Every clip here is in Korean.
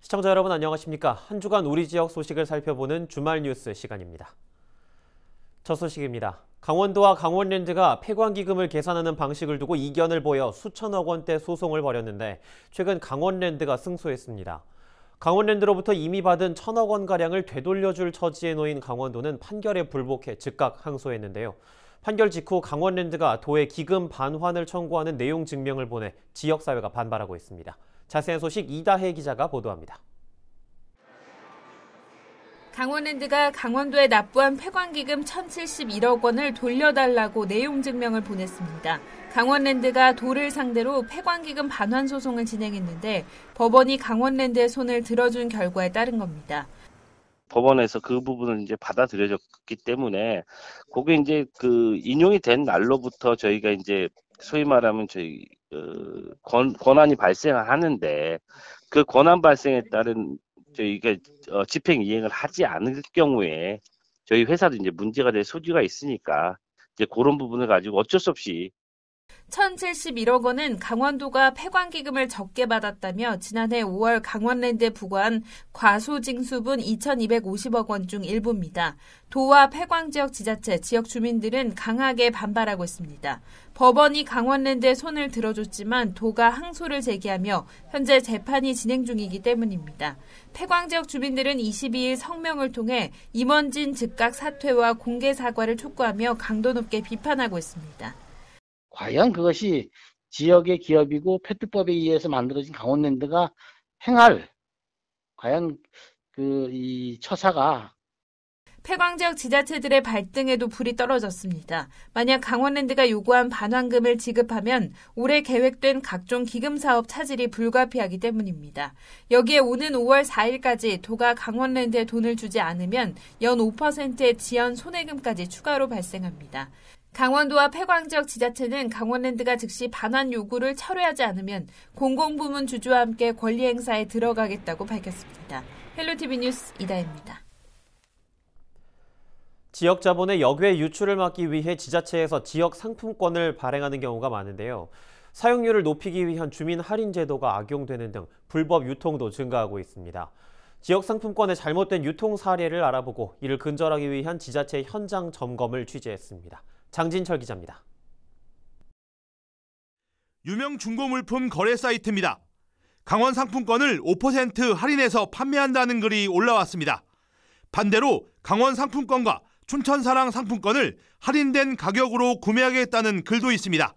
시청자 여러분 안녕하십니까? 한 주간 우리 지역 소식을 살펴보는 주말 뉴스 시간입니다. 첫 소식입니다. 강원도와 강원랜드가 폐광기금을 계산하는 방식을 두고 이견을 보여 수천억 원대 소송을 벌였는데 최근 강원랜드가 승소했습니다. 강원랜드로부터 이미 받은 1,000억 원가량을 되돌려줄 처지에 놓인 강원도는 판결에 불복해 즉각 항소했는데요. 판결 직후 강원랜드가 도에 기금 반환을 청구하는 내용 증명을 보내 지역사회가 반발하고 있습니다. 자세한 소식 이다혜 기자가 보도합니다. 강원랜드가 강원도에 납부한 폐광기금 1,071억 원을 돌려달라고 내용 증명을 보냈습니다. 강원랜드가 도를 상대로 폐광기금 반환 소송을 진행했는데 법원이 강원랜드의 손을 들어준 결과에 따른 겁니다. 법원에서 그 부분을 이제 받아들여졌기 때문에 그게 이제 그 인용이 된 날로부터 저희가 이제 소위 말하면 저희 권한이 발생하는데 그 권한 발생에 따른 저희가 집행 이행을 하지 않을 경우에 저희 회사도 이제 문제가 될 소지가 있으니까 이제 그런 부분을 가지고 어쩔 수 없이 1,071억 원은 강원도가 폐광기금을 적게 받았다며 지난해 5월 강원랜드에 부과한 과소징수분 2,250억 원 중 일부입니다. 도와 폐광지역 지자체, 지역 주민들은 강하게 반발하고 있습니다. 법원이 강원랜드의 손을 들어줬지만 도가 항소를 제기하며 현재 재판이 진행 중이기 때문입니다. 폐광지역 주민들은 22일 성명을 통해 임원진 즉각 사퇴와 공개 사과를 촉구하며 강도 높게 비판하고 있습니다. 과연 그것이 지역의 기업이고 페트법에 의해서 만들어진 강원랜드가 행할 과연 이 처사가 폐광지역 지자체들의 발등에도 불이 떨어졌습니다. 만약 강원랜드가 요구한 반환금을 지급하면 올해 계획된 각종 기금 사업 차질이 불가피하기 때문입니다. 여기에 오는 5월 4일까지 도가 강원랜드에 돈을 주지 않으면 연 5%의 지연 손해금까지 추가로 발생합니다. 강원도와 폐광지역 지자체는 강원랜드가 즉시 반환 요구를 철회하지 않으면 공공부문 주주와 함께 권리 행사에 들어가겠다고 밝혔습니다. 헬로티비 뉴스 이다혜입니다. 지역 자본의 역외 유출을 막기 위해 지자체에서 지역 상품권을 발행하는 경우가 많은데요. 사용료를 높이기 위한 주민 할인 제도가 악용되는 등 불법 유통도 증가하고 있습니다. 지역 상품권의 잘못된 유통 사례를 알아보고 이를 근절하기 위한 지자체 현장 점검을 취재했습니다. 장진철 기자입니다. 유명 중고물품 거래 사이트입니다. 강원 상품권을 5% 할인해서 판매한다는 글이 올라왔습니다. 반대로 강원 상품권과 춘천사랑 상품권을 할인된 가격으로 구매하겠다는 글도 있습니다.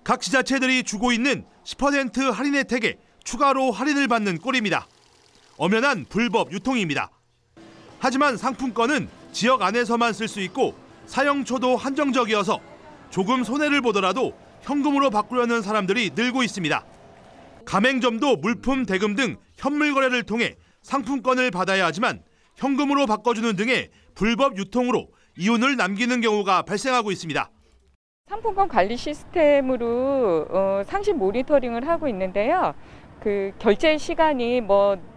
각 지자체들이 주고 있는 10% 할인 혜택에 추가로 할인을 받는 꼴입니다. 엄연한 불법 유통입니다. 하지만 상품권은 지역 안에서만 쓸 수 있고 사용처도 한정적이어서 조금 손해를 보더라도 현금으로 바꾸려는 사람들이 늘고 있습니다. 가맹점도 물품 대금 등 현물 거래를 통해 상품권을 받아야 하지만 현금으로 바꿔주는 등의 불법 유통으로 이윤을 남기는 경우가 발생하고 있습니다. 상품권 관리 시스템으로 상시 모니터링을 하고 있는데요. 그 결제 시간이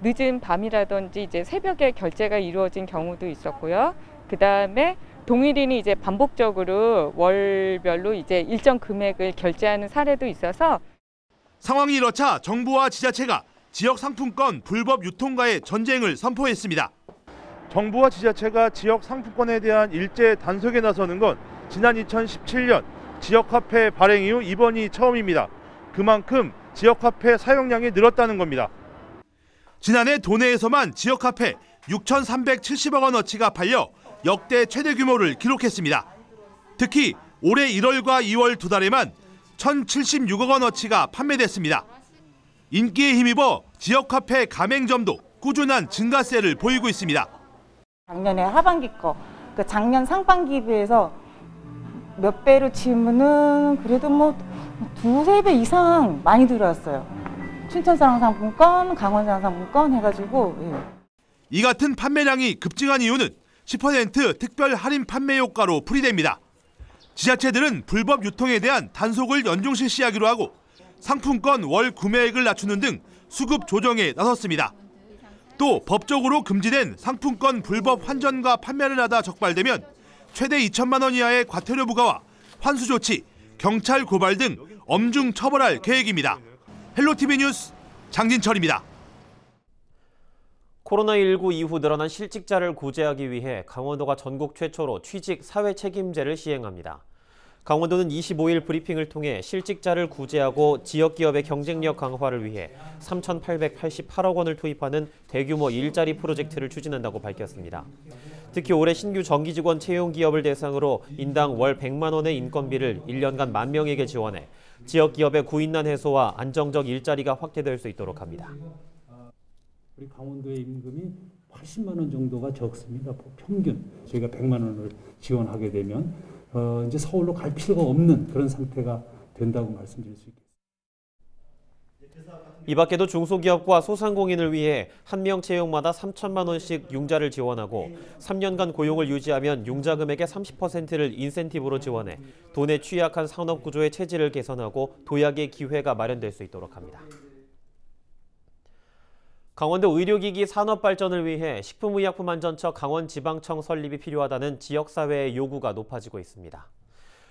늦은 밤이라든지 이제 새벽에 결제가 이루어진 경우도 있었고요. 그다음에 동일인이 이제 반복적으로 월별로 이제 일정 금액을 결제하는 사례도 있어서 상황이 이렇자 정부와 지자체가 지역 상품권 불법 유통과의 전쟁을 선포했습니다. 정부와 지자체가 지역 상품권에 대한 일제 단속에 나서는 건 지난 2017년 지역화폐 발행 이후 이번이 처음입니다. 그만큼 지역화폐 사용량이 늘었다는 겁니다. 지난해 도내에서만 지역화폐 6,370억 원어치가 팔려 역대 최대 규모를 기록했습니다. 특히 올해 1월과 2월 두 달에만 1,076억 원어치가 판매됐습니다. 인기에 힘입어 지역화폐 가맹점도 꾸준한 증가세를 보이고 있습니다. 작년에 하반기 거, 작년 상반기에 비해서 몇 배로 치면은 그래도 두세 배 이상 많이 들어왔어요. 춘천사랑 상품권, 강원사랑 상품권 해가지고. 예. 이 같은 판매량이 급증한 이유는 10% 특별 할인 판매 효과로 풀이됩니다. 지자체들은 불법 유통에 대한 단속을 연중 실시하기로 하고 상품권 월 구매액을 낮추는 등 수급 조정에 나섰습니다. 또 법적으로 금지된 상품권 불법 환전과 판매를 하다 적발되면 최대 2천만 원 이하의 과태료 부과와 환수 조치, 경찰 고발 등 엄중 처벌할 계획입니다. 헬로티비 뉴스 장진철입니다. 코로나19 이후 늘어난 실직자를 구제하기 위해 강원도가 전국 최초로 취직 사회책임제를 시행합니다. 강원도는 25일 브리핑을 통해 실직자를 구제하고 지역기업의 경쟁력 강화를 위해 3,888억 원을 투입하는 대규모 일자리 프로젝트를 추진한다고 밝혔습니다. 특히 올해 신규 정기직원 채용 기업을 대상으로 인당 월 100만 원의 인건비를 1년간 1만 명에게 지원해 지역기업의 구인난 해소와 안정적 일자리가 확대될 수 있도록 합니다. 우리 강원도의 임금이 80만 원 정도가 적습니다. 평균 저희가 100만 원을 지원하게 되면 이제 서울로 갈 필요가 없는 그런 상태가 된다고 말씀드릴 수 있겠습니다. 이 밖에도 중소기업과 소상공인을 위해 한 명 채용마다 3천만 원씩 융자를 지원하고 3년간 고용을 유지하면 융자 금액의 30%를 인센티브로 지원해 돈에 취약한 산업구조의 체질을 개선하고 도약의 기회가 마련될 수 있도록 합니다. 강원도 의료기기 산업 발전을 위해 식품의약품안전처 강원지방청 설립이 필요하다는 지역사회의 요구가 높아지고 있습니다.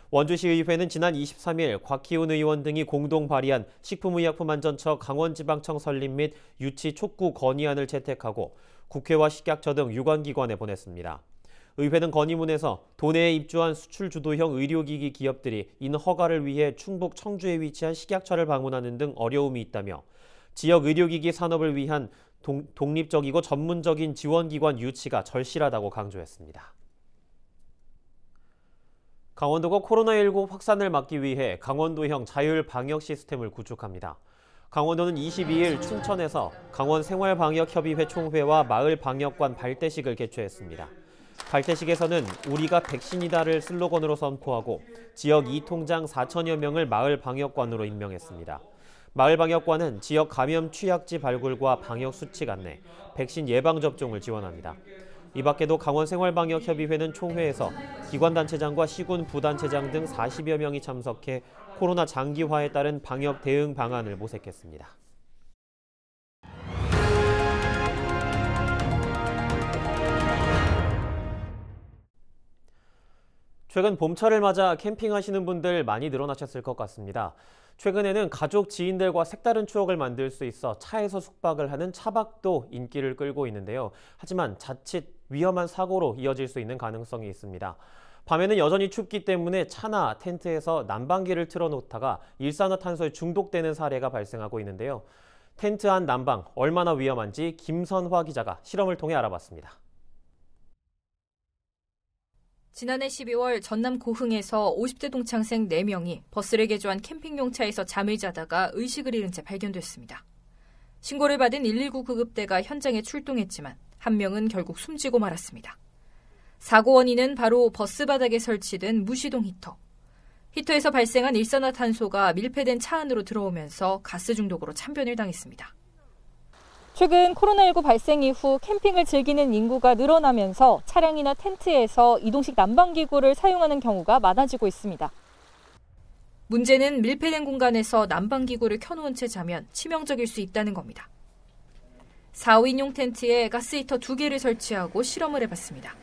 원주시의회는 지난 23일 곽희훈 의원 등이 공동 발의한 식품의약품안전처 강원지방청 설립 및 유치 촉구 건의안을 채택하고 국회와 식약처 등 유관기관에 보냈습니다. 의회는 건의문에서 도내에 입주한 수출 주도형 의료기기 기업들이 이는 허가를 위해 충북 청주에 위치한 식약처를 방문하는 등 어려움이 있다며 지역 의료기기 산업을 위한 독립적이고 전문적인 지원기관 유치가 절실하다고 강조했습니다. 강원도가 코로나19 확산을 막기 위해 강원도형 자율 방역 시스템을 구축합니다. 강원도는 22일 춘천에서 강원생활방역협의회 총회와 마을방역관 발대식을 개최했습니다. 발대식에서는 우리가 백신이다를 슬로건으로 선포하고 지역 2통장 4천여 명을 마을방역관으로 임명했습니다. 마을방역관은 지역 감염 취약지 발굴과 방역 수칙 안내, 백신 예방접종을 지원합니다. 이 밖에도 강원생활방역협의회는 총회에서 기관단체장과 시군 부단체장 등 40여 명이 참석해 코로나 장기화에 따른 방역 대응 방안을 모색했습니다. 최근 봄철을 맞아 캠핑하시는 분들 많이 늘어나셨을 것 같습니다. 최근에는 가족, 지인들과 색다른 추억을 만들 수 있어 차에서 숙박을 하는 차박도 인기를 끌고 있는데요. 하지만 자칫 위험한 사고로 이어질 수 있는 가능성이 있습니다. 밤에는 여전히 춥기 때문에 차나 텐트에서 난방기를 틀어놓다가 일산화탄소에 중독되는 사례가 발생하고 있는데요. 텐트 안 난방 얼마나 위험한지 김선화 기자가 실험을 통해 알아봤습니다. 지난해 12월 전남 고흥에서 50대 동창생 4명이 버스를 개조한 캠핑용 차에서 잠을 자다가 의식을 잃은 채 발견됐습니다. 신고를 받은 119 구급대가 현장에 출동했지만 한 명은 결국 숨지고 말았습니다. 사고 원인은 바로 버스 바닥에 설치된 무시동 히터. 히터에서 발생한 일산화탄소가 밀폐된 차 안으로 들어오면서 가스 중독으로 참변을 당했습니다. 최근 코로나19 발생 이후 캠핑을 즐기는 인구가 늘어나면서 차량이나 텐트에서 이동식 난방기구를 사용하는 경우가 많아지고 있습니다. 문제는 밀폐된 공간에서 난방기구를 켜놓은 채 자면 치명적일 수 있다는 겁니다. 4~5인용 텐트에 가스히터 2개를 설치하고 실험을 해봤습니다.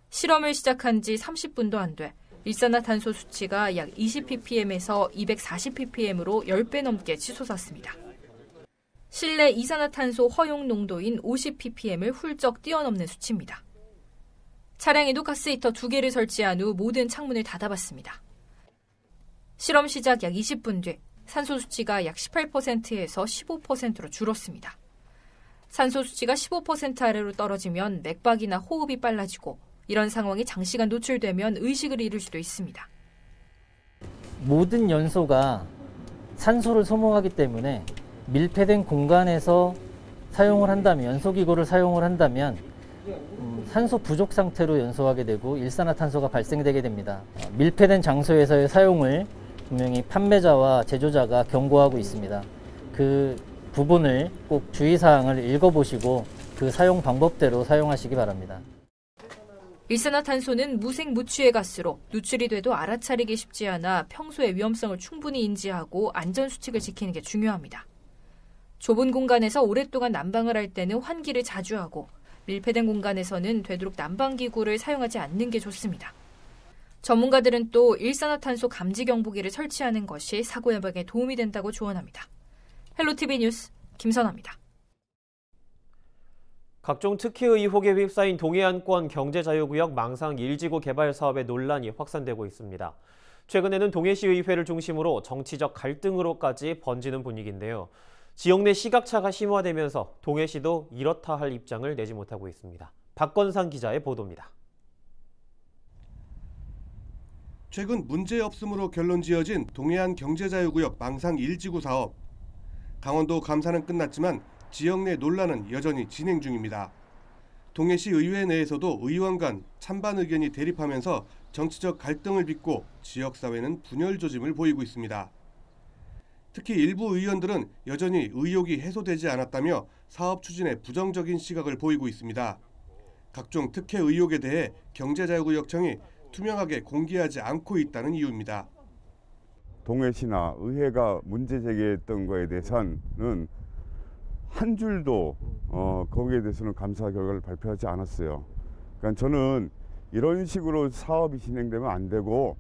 실험을 시작한 지 30분도 안 돼 일산화탄소 수치가 약 20ppm에서 240ppm으로 10배 넘게 치솟았습니다. 실내 이산화탄소 허용 농도인 50ppm을 훌쩍 뛰어넘는 수치입니다. 차량에도 가스히터 2개를 설치한 후 모든 창문을 닫아봤습니다. 실험 시작 약 20분 뒤 산소 수치가 약 18%에서 15%로 줄었습니다. 산소 수치가 15% 아래로 떨어지면 맥박이나 호흡이 빨라지고 이런 상황이 장시간 노출되면 의식을 잃을 수도 있습니다. 모든 연소가 산소를 소모하기 때문에 밀폐된 공간에서 사용을 한다면, 연소기구를 사용을 한다면 산소 부족 상태로 연소하게 되고 일산화탄소가 발생되게 됩니다. 밀폐된 장소에서의 사용을 분명히 판매자와 제조자가 경고하고 있습니다. 그 부분을 꼭 주의사항을 읽어보시고 그 사용 방법대로 사용하시기 바랍니다. 일산화탄소는 무색 무취의 가스로 누출이 돼도 알아차리기 쉽지 않아 평소의 위험성을 충분히 인지하고 안전수칙을 지키는 게 중요합니다. 좁은 공간에서 오랫동안 난방을 할 때는 환기를 자주 하고 밀폐된 공간에서는 되도록 난방기구를 사용하지 않는 게 좋습니다. 전문가들은 또 일산화탄소 감지 경보기를 설치하는 것이 사고 예방에 도움이 된다고 조언합니다. 헬로티비 뉴스 김선아입니다. 각종 특혜 의혹에 휩싸인 동해안권 경제자유구역 망상 1지구 개발 사업의 논란이 확산되고 있습니다. 최근에는 동해시 의회를 중심으로 정치적 갈등으로까지 번지는 분위기인데요. 지역 내 시각차가 심화되면서 동해시도 이렇다 할 입장을 내지 못하고 있습니다. 박건상 기자의 보도입니다. 최근 문제 없음으로 결론 지어진 동해안 경제자유구역 망상 1지구 사업. 강원도 감사는 끝났지만 지역 내 논란은 여전히 진행 중입니다. 동해시 의회 내에서도 의원 간 찬반 의견이 대립하면서 정치적 갈등을 빚고 지역사회는 분열 조짐을 보이고 있습니다. 특히 일부 의원들은 여전히 의혹이 해소되지 않았다며 사업 추진에 부정적인 시각을 보이고 있습니다. 각종 특혜 의혹에 대해 경제자유구역청이 투명하게 공개하지 않고 있다는 이유입니다. 동해시나 의회가 문제 제기했던 거에 대해서는 한 줄도 거기에 대해서는 감사 결과를 발표하지 않았어요. 그러니까 저는 이런 식으로 사업이 진행되면 안 되고,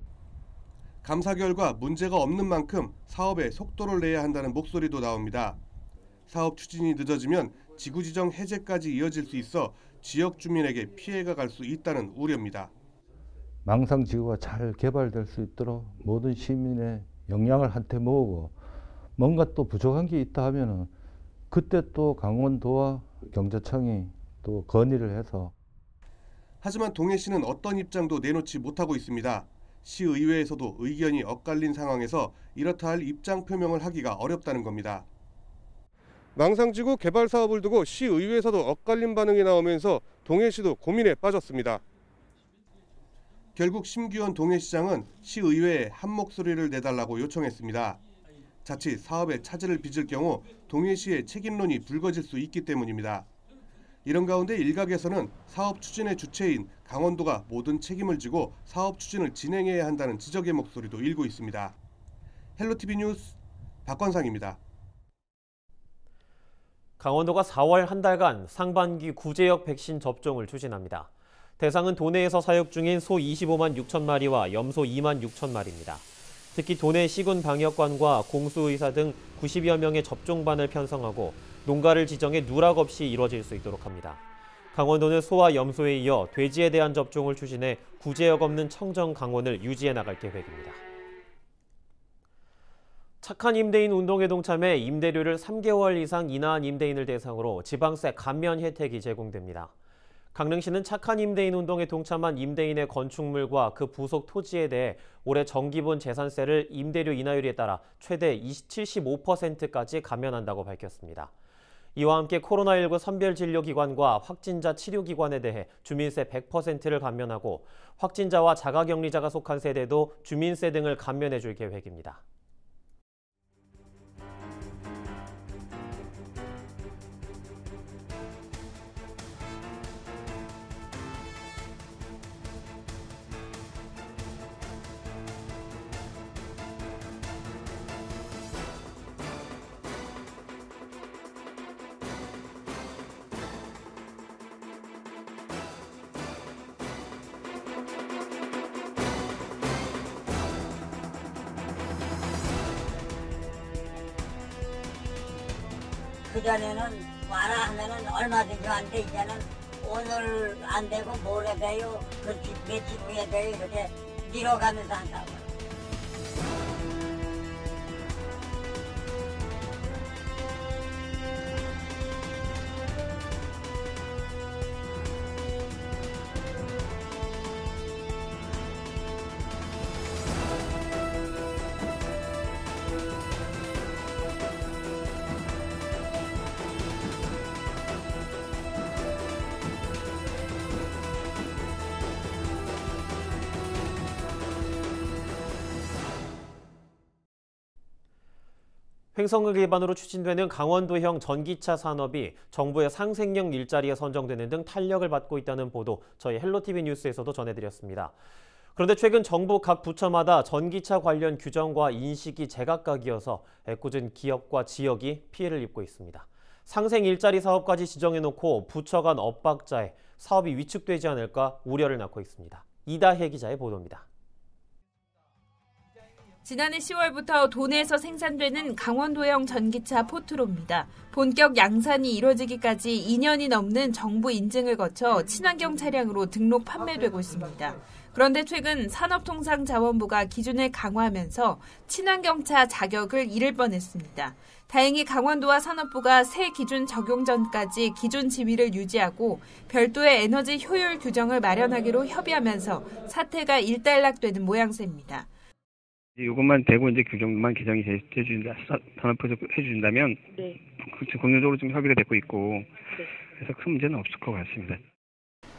감사 결과 문제가 없는 만큼 사업에 속도를 내야 한다는 목소리도 나옵니다. 사업 추진이 늦어지면 지구지정 해제까지 이어질 수 있어 지역 주민에게 피해가 갈 수 있다는 우려입니다. 망상지구가 잘 개발될 수 있도록 모든 시민의 역량을 한테 모으고 뭔가 또 부족한 게 있다 하면은 그때 또 강원도와 경제청이 또 건의를 해서. 하지만 동해시는 어떤 입장도 내놓지 못하고 있습니다. 시의회에서도 의견이 엇갈린 상황에서 이렇다 할 입장 표명을 하기가 어렵다는 겁니다. 망상지구 개발 사업을 두고 시의회에서도 엇갈린 반응이 나오면서 동해시도 고민에 빠졌습니다. 결국 심규현 동해시장은 시의회에 한 목소리를 내달라고 요청했습니다. 자칫 사업에 차질을 빚을 경우 동해시의 책임론이 불거질 수 있기 때문입니다. 이런 가운데 일각에서는 사업 추진의 주체인 강원도가 모든 책임을 지고 사업 추진을 진행해야 한다는 지적의 목소리도 일고 있습니다. 헬로티비 뉴스 박건상입니다. 강원도가 4월 한 달간 상반기 구제역 백신 접종을 추진합니다. 대상은 도내에서 사육 중인 소 25만 6천 마리와 염소 2만 6천 마리입니다. 특히 도내 시군방역관과 공수의사 등 90여 명의 접종반을 편성하고 농가를 지정해 누락 없이 이뤄질 수 있도록 합니다. 강원도는 소와 염소에 이어 돼지에 대한 접종을 추진해 구제역 없는 청정 강원을 유지해 나갈 계획입니다. 착한 임대인 운동에 동참해 임대료를 3개월 이상 인하한 임대인을 대상으로 지방세 감면 혜택이 제공됩니다. 강릉시는 착한 임대인 운동에 동참한 임대인의 건축물과 그 부속 토지에 대해 올해 정기분 재산세를 임대료 인하율에 따라 최대 75%까지 감면한다고 밝혔습니다. 이와 함께 코로나19 선별진료기관과 확진자 치료기관에 대해 주민세 100%를 감면하고 확진자와 자가격리자가 속한 세대도 주민세 등을 감면해줄 계획입니다. 그전에는 와라 하면은 얼마든지 왔는데 이제는 오늘 안 되고 모레 돼요. 그 며칠 후에 돼요. 이렇게 미뤄가면서 한다고. 횡성을 기반으로 추진되는 강원도형 전기차 산업이 정부의 상생력 일자리에 선정되는 등 탄력을 받고 있다는 보도 저희 헬로티비 뉴스에서도 전해드렸습니다. 그런데 최근 정부 각 부처마다 전기차 관련 규정과 인식이 제각각이어서 애꿎은 기업과 지역이 피해를 입고 있습니다. 상생 일자리 사업까지 지정해놓고 부처 간 엇박자에 사업이 위축되지 않을까 우려를 낳고 있습니다. 이다혜 기자의 보도입니다. 지난해 10월부터 도내에서 생산되는 강원도형 전기차 포트로입니다. 본격 양산이 이뤄지기까지 2년이 넘는 정부 인증을 거쳐 친환경 차량으로 등록 판매되고 있습니다. 그런데 최근 산업통상자원부가 기준을 강화하면서 친환경차 자격을 잃을 뻔했습니다. 다행히 강원도와 산업부가 새 기준 적용 전까지 기존 지위를 유지하고 별도의 에너지 효율 규정을 마련하기로 협의하면서 사태가 일단락되는 모양새입니다. 이것만 되고 이제 규정만 개정이 해준다, 산업부에서 해준다면 국내적으로 좀 협의가 되고 있고 그래서 큰 문제는 없을 것 같습니다.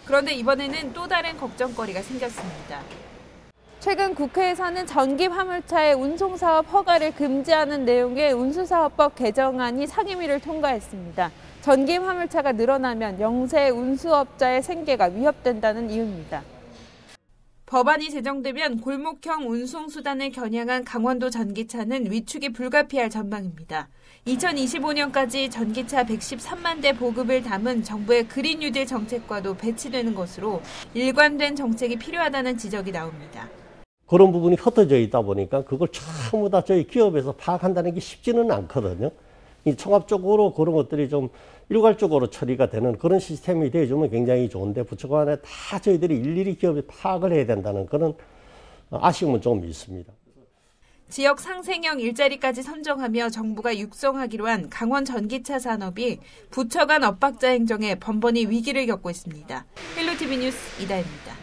그런데 이번에는 또 다른 걱정거리가 생겼습니다. 최근 국회에서는 전기 화물차의 운송사업 허가를 금지하는 내용의 운수사업법 개정안이 상임위를 통과했습니다. 전기 화물차가 늘어나면 영세 운수업자의 생계가 위협된다는 이유입니다. 법안이 제정되면 골목형 운송수단을 겨냥한 강원도 전기차는 위축이 불가피할 전망입니다. 2025년까지 전기차 113만 대 보급을 담은 정부의 그린 뉴딜 정책과도 배치되는 것으로 일관된 정책이 필요하다는 지적이 나옵니다. 그런 부분이 흩어져 있다 보니까 그걸 전부 다 저희 기업에서 파악한다는 게 쉽지는 않거든요. 이 종합적으로 그런 것들이 좀 일괄적으로 처리가 되는 그런 시스템이 되어주면 굉장히 좋은데 부처 간에 다 저희들이 일일이 기업에 파악을 해야 된다는 그런 아쉬움은 좀 있습니다. 지역 상생형 일자리까지 선정하며 정부가 육성하기로 한 강원 전기차 산업이 부처 간 엇박자 행정에 번번이 위기를 겪고 있습니다. 헬로티비 뉴스 이다혜입니다.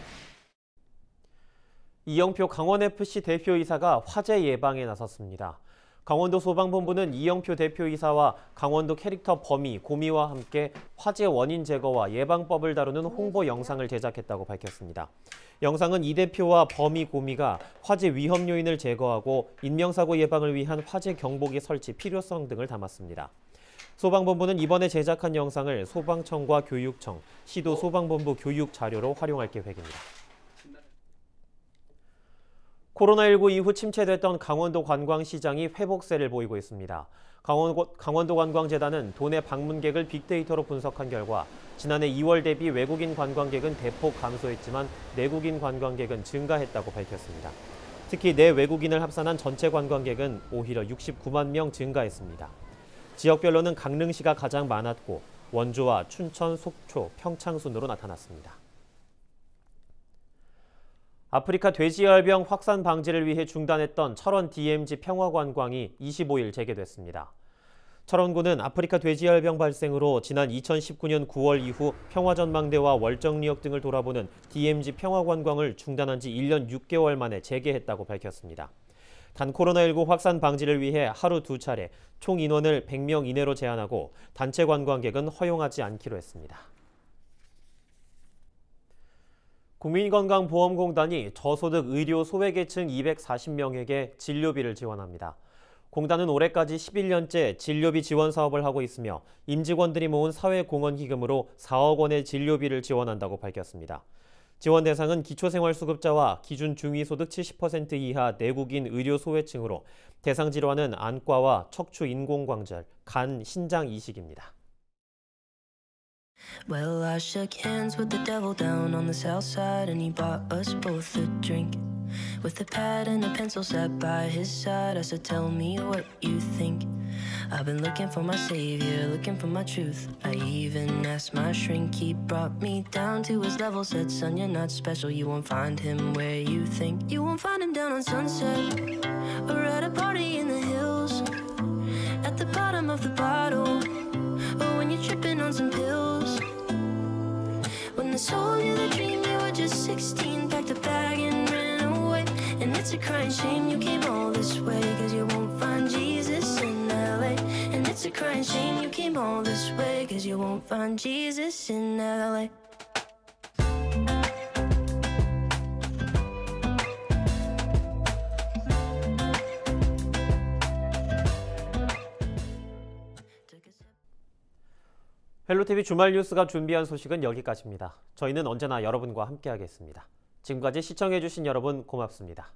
이영표 강원FC 대표이사가 화재 예방에 나섰습니다. 강원도 소방본부는 이영표 대표이사와 강원도 캐릭터 범이, 고미와 함께 화재 원인 제거와 예방법을 다루는 홍보 영상을 제작했다고 밝혔습니다. 영상은 이 대표와 범이, 고미가 화재 위험 요인을 제거하고 인명사고 예방을 위한 화재 경보기 설치 필요성 등을 담았습니다. 소방본부는 이번에 제작한 영상을 소방청과 교육청, 시도 소방본부 교육 자료로 활용할 계획입니다. 코로나19 이후 침체됐던 강원도 관광시장이 회복세를 보이고 있습니다. 강원도 관광재단은 도내 방문객을 빅데이터로 분석한 결과 지난해 2월 대비 외국인 관광객은 대폭 감소했지만 내국인 관광객은 증가했다고 밝혔습니다. 특히 내외국인을 합산한 전체 관광객은 오히려 69만 명 증가했습니다. 지역별로는 강릉시가 가장 많았고 원주와 춘천, 속초, 평창 순으로 나타났습니다. 아프리카 돼지열병 확산 방지를 위해 중단했던 철원 DMZ 평화관광이 25일 재개됐습니다. 철원구는 아프리카 돼지열병 발생으로 지난 2019년 9월 이후 평화전망대와 월정리역 등을 돌아보는 DMZ 평화관광을 중단한 지 1년 6개월 만에 재개했다고 밝혔습니다. 단 코로나19 확산 방지를 위해 하루 2차례 총 인원을 100명 이내로 제한하고 단체 관광객은 허용하지 않기로 했습니다. 국민건강보험공단이 저소득 의료 소외계층 240명에게 진료비를 지원합니다. 공단은 올해까지 11년째 진료비 지원 사업을 하고 있으며 임직원들이 모은 사회공헌기금으로 4억 원의 진료비를 지원한다고 밝혔습니다. 지원 대상은 기초생활수급자와 기준 중위소득 70% 이하 내국인 의료 소외층으로 대상 질환은 안과와 척추 인공관절, 간, 신장 이식입니다. Well, I shook hands with the devil down on the south side, and he bought us both a drink. With a pad and a pencil sat by his side, I said, tell me what you think. I've been looking for my savior, looking for my truth. I even asked my shrink, he brought me down to his level. Said, son, you're not special, you won't find him where you think. You won't find him down on Sunset, or at a party in the hills, at the bottom of the bottle, or when you're tripping on some pills. When they sold you the dream, you were just 16, packed a bag and ran away. And it's a crying shame you came all this way, cause you won't find Jesus in LA. And it's a crying shame you came all this way, cause you won't find Jesus in LA. 헬로티비 주말 뉴스가 준비한 소식은 여기까지입니다. 저희는 언제나 여러분과 함께하겠습니다. 지금까지 시청해주신 여러분 고맙습니다.